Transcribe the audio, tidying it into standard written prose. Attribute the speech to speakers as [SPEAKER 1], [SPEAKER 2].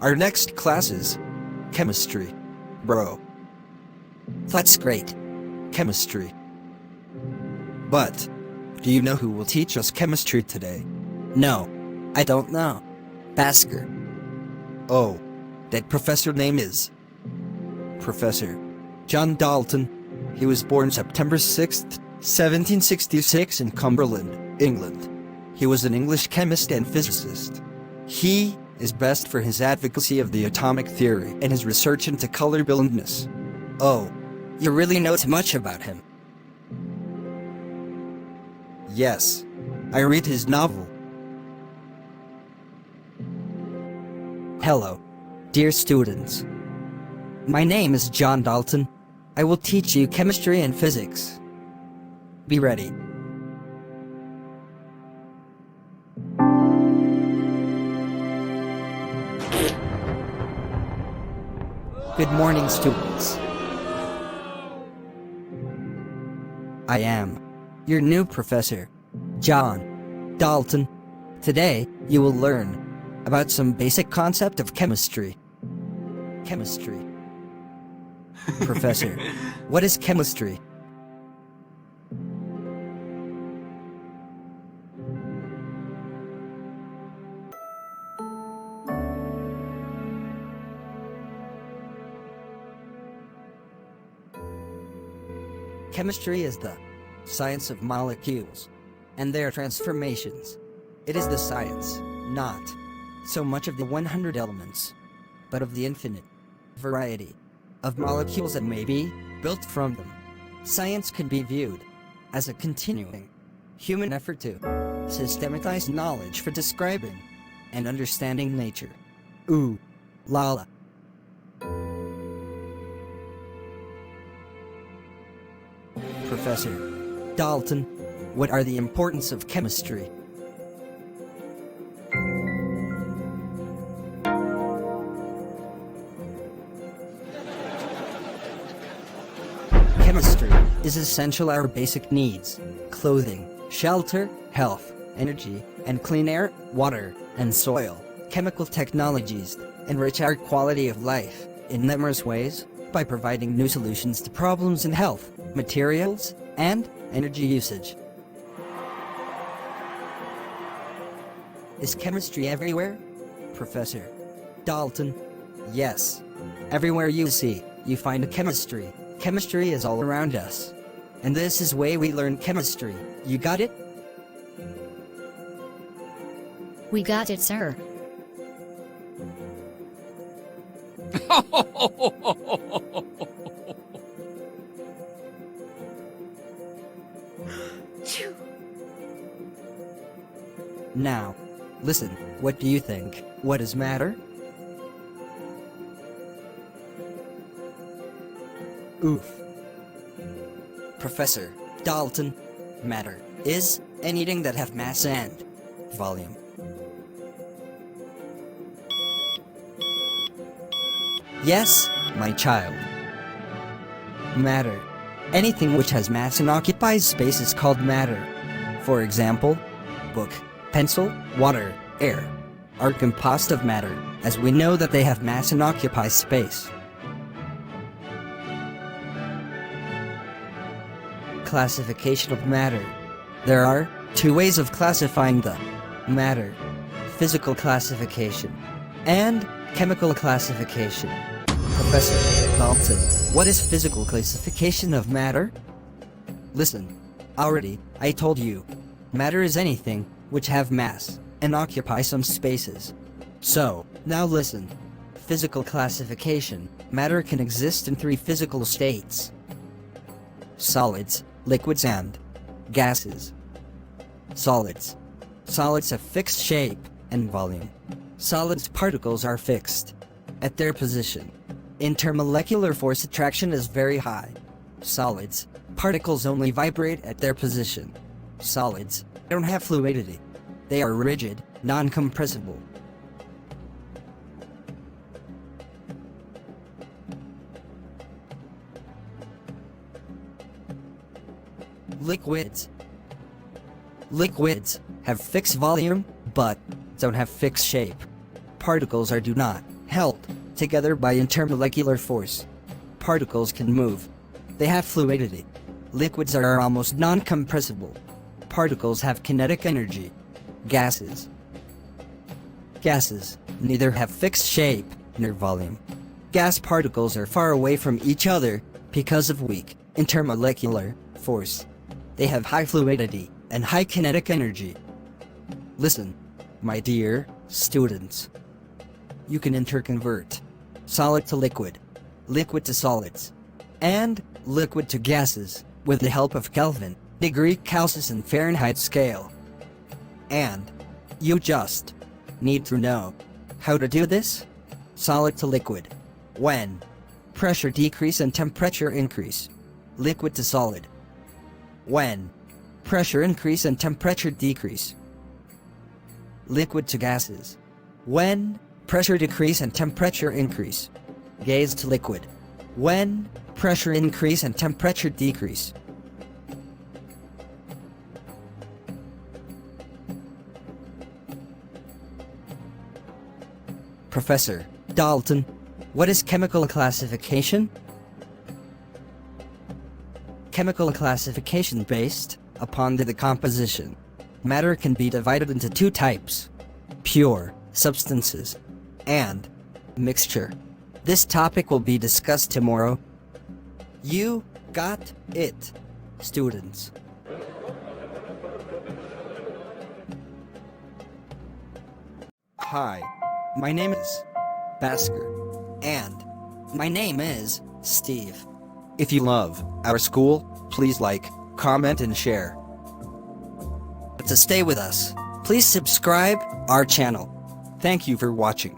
[SPEAKER 1] Our next class is chemistry. Bro.
[SPEAKER 2] That's great.
[SPEAKER 1] Chemistry. But, do you know who will teach us chemistry today?
[SPEAKER 2] No, I don't know. Basker.
[SPEAKER 1] Oh, that professor name is Professor John Dalton. He was born September 6th, 1766 in Cumberland, England. He was an English chemist and physicist. He is best for his advocacy of the atomic theory and his research into color blindness.
[SPEAKER 2] Oh, you really know too much about him.
[SPEAKER 1] Yes, I read his novel.
[SPEAKER 2] Hello, dear students. My name is John Dalton. I will teach you chemistry and physics. Be ready. Good morning, students. I am your new professor, John Dalton. Today, you will learn about some basic concept of chemistry. Chemistry. Professor, what is chemistry? Chemistry is the science of molecules and their transformations. It is the science, not so much of the 100 elements, but of the infinite variety of molecules that may be built from them. Science can be viewed as a continuing human effort to systematize knowledge for describing and understanding nature. Ooh, la la. Professor Dalton, what are the importance of chemistry? Chemistry is essential our basic needs: clothing, shelter, health, energy, and clean air, water, and soil. Chemical technologies enrich our quality of life in numerous ways by providing new solutions to problems in health, materials, and energy usage. Is chemistry everywhere? Professor Dalton, yes. Everywhere you see, you find a chemistry. Chemistry is all around us. And this is way we learn chemistry. You got it?
[SPEAKER 3] We got it, sir.
[SPEAKER 2] Now, listen, what do you think? What is matter? Oof. Professor Dalton, matter is anything that have mass and volume. Yes, my child. Matter. Anything which has mass and occupies space is called matter. For example, book, pencil, water, air are composed of matter, as we know that they have mass and occupy space. Classification of matter. There are two ways of classifying the matter: physical classification and chemical classification. Professor Dalton, what is physical classification of matter? Listen, already I told you, matter is anything which have mass and occupy some spaces. So, now listen. Physical classification. Matter can exist in three physical states: solids, liquids, and gases. Solids. Solids have fixed shape and volume. Solids particles are fixed at their position. Intermolecular force attraction is very high. Solids particles only vibrate at their position. Solids don't have fluidity. They are rigid, non-compressible. Liquids. Liquids have fixed volume, but don't have fixed shape. Particles do not held together by intermolecular force. Particles can move. They have fluidity. Liquids are almost non-compressible. Particles have kinetic energy. Gases. Gases neither have fixed shape nor volume. Gas particles are far away from each other because of weak intermolecular force. They have high fluidity and high kinetic energy. Listen, my dear students. You can interconvert solid to liquid, liquid to solids, and liquid to gases with the help of Kelvin, degree Celsius and Fahrenheit scale. And you just need to know how to do this. Solid to liquid, when pressure decrease and temperature increase. Liquid to solid, when pressure increase and temperature decrease. Liquid to gases, when pressure decrease and temperature increase. Gas to liquid, when pressure increase and temperature decrease. Professor Dalton, what is chemical classification? Chemical classification based upon the decomposition. Matter can be divided into two types: pure substances and mixture. This topic will be discussed tomorrow. You got it, students. Hi, my name is Basker, and my name is Steve. If you love our school, please like, comment, and share. To stay with us, please subscribe our channel. Thank you for watching.